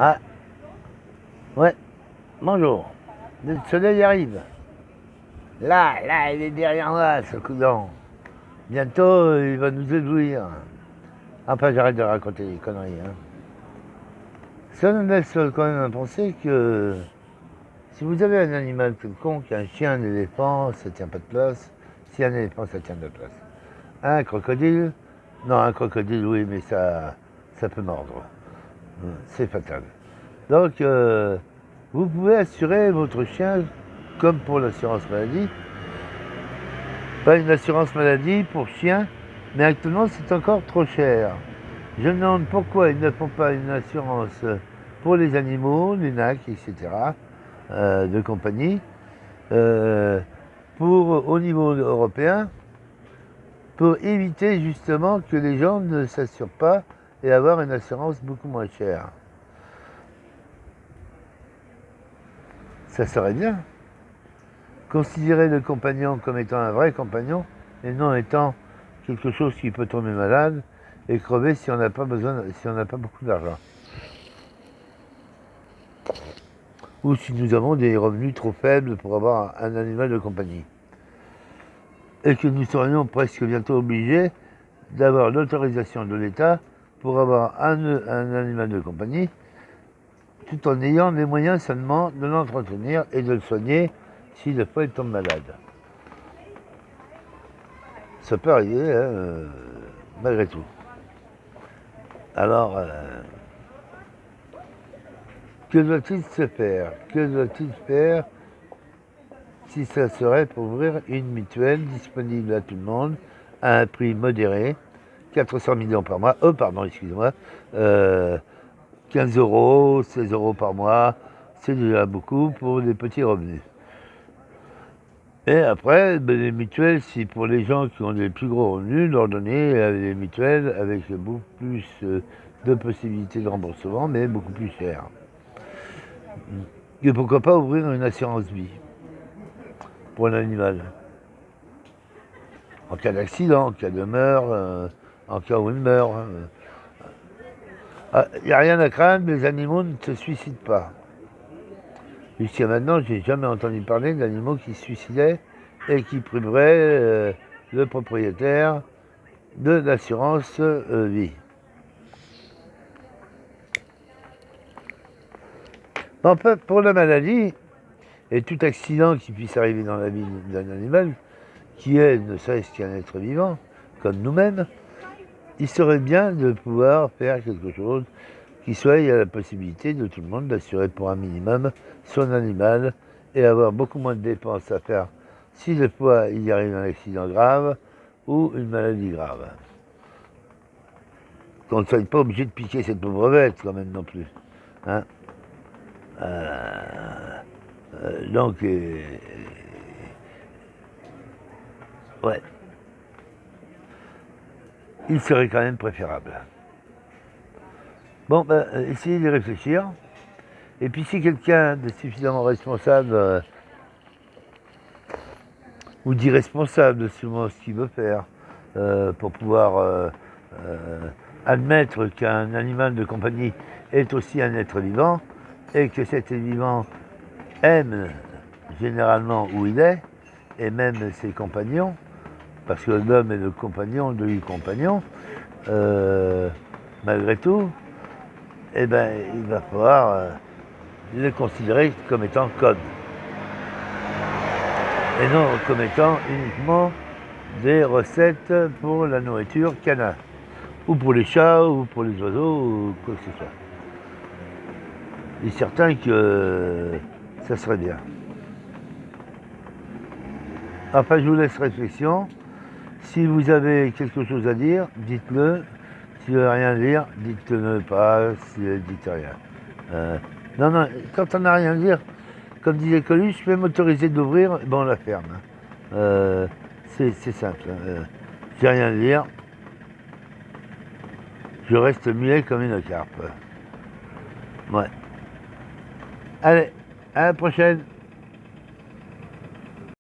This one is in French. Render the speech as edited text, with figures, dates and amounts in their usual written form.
Ah, ouais, bonjour. Le soleil arrive. Là, il est derrière moi, ce cousin. Bientôt, il va nous éblouir. Enfin, j'arrête de raconter des conneries. Ça me laisse quand même à penser que si vous avez un animal quelconque, un chien, un éléphant, ça tient pas de place. Si un éléphant, ça tient de la place. Un crocodile, non, un crocodile, oui, mais ça peut mordre. C'est fatal. Donc, vous pouvez assurer votre chien comme pour l'assurance maladie. Pas une assurance maladie pour chien, mais actuellement c'est encore trop cher. Je me demande pourquoi ils ne font pas une assurance pour les animaux, les NAC, etc., de compagnie, au niveau européen, pour éviter justement que les gens ne s'assurent pas et avoir une assurance beaucoup moins chère. Ça serait bien. Considérer le compagnon comme étant un vrai compagnon et non étant quelque chose qui peut tomber malade et crever si on n'a pas besoin, si on n'a pas beaucoup d'argent. Ou si nous avons des revenus trop faibles pour avoir un animal de compagnie. Et que nous serions presque bientôt obligés d'avoir l'autorisation de l'État pour avoir un animal de compagnie, tout en ayant les moyens seulement de l'entretenir et de le soigner si le fois il tombe malade. Ça peut arriver, malgré tout. Alors, que doit-il se faire? Que doit-il faire si ça serait pour ouvrir une mutuelle disponible à tout le monde à un prix modéré, 400 millions par mois, 15 euros, 16 euros par mois, c'est déjà beaucoup pour des petits revenus. Et après, les mutuelles, c'est pour les gens qui ont des plus gros revenus, leur donner des mutuelles avec beaucoup plus de possibilités de remboursement, mais beaucoup plus cher. Et pourquoi pas ouvrir une assurance vie pour l'animal. En cas d'accident, en cas de meurtre, en cas où il meurt. Il n'y a rien à craindre, les animaux ne se suicident pas. Jusqu'à maintenant, j'ai jamais entendu parler d'animaux qui se suicidaient et qui priveraient le propriétaire de l'assurance vie. Enfin, pour la maladie et tout accident qui puisse arriver dans la vie d'un animal, qui est ne serait-ce qu'un être vivant, comme nous-mêmes, il serait bien de pouvoir faire quelque chose qui soit à la possibilité de tout le monde d'assurer pour un minimum son animal et avoir beaucoup moins de dépenses à faire si des fois il y arrive un accident grave ou une maladie grave. Qu'on ne soit pas obligé de piquer cette pauvre bête quand même non plus. Hein, donc, ouais, il serait quand même préférable. Bon, essayez de réfléchir. Et puis si quelqu'un de suffisamment responsable ou d'irresponsable de ce qu'il veut faire pour pouvoir admettre qu'un animal de compagnie est aussi un être vivant et que cet être vivant aime généralement où il est et même ses compagnons, parce que l'homme est le compagnon de 8 compagnons, malgré tout, eh ben, il va falloir le considérer comme étant code. Et non comme étant uniquement des recettes pour la nourriture canin, ou pour les chats, ou pour les oiseaux, ou quoi que ce soit. Il est certain que ça serait bien. Enfin, je vous laisse réflexion. Si vous avez quelque chose à dire, dites-le. Si vous n'avez rien à dire, dites-le pas, dites rien. Non, quand on n'a rien à dire, comme disait Coluche, je peux m'autoriser d'ouvrir, on la ferme. C'est simple. J'ai rien à dire. Je reste muet comme une carpe. Ouais. Allez, à la prochaine.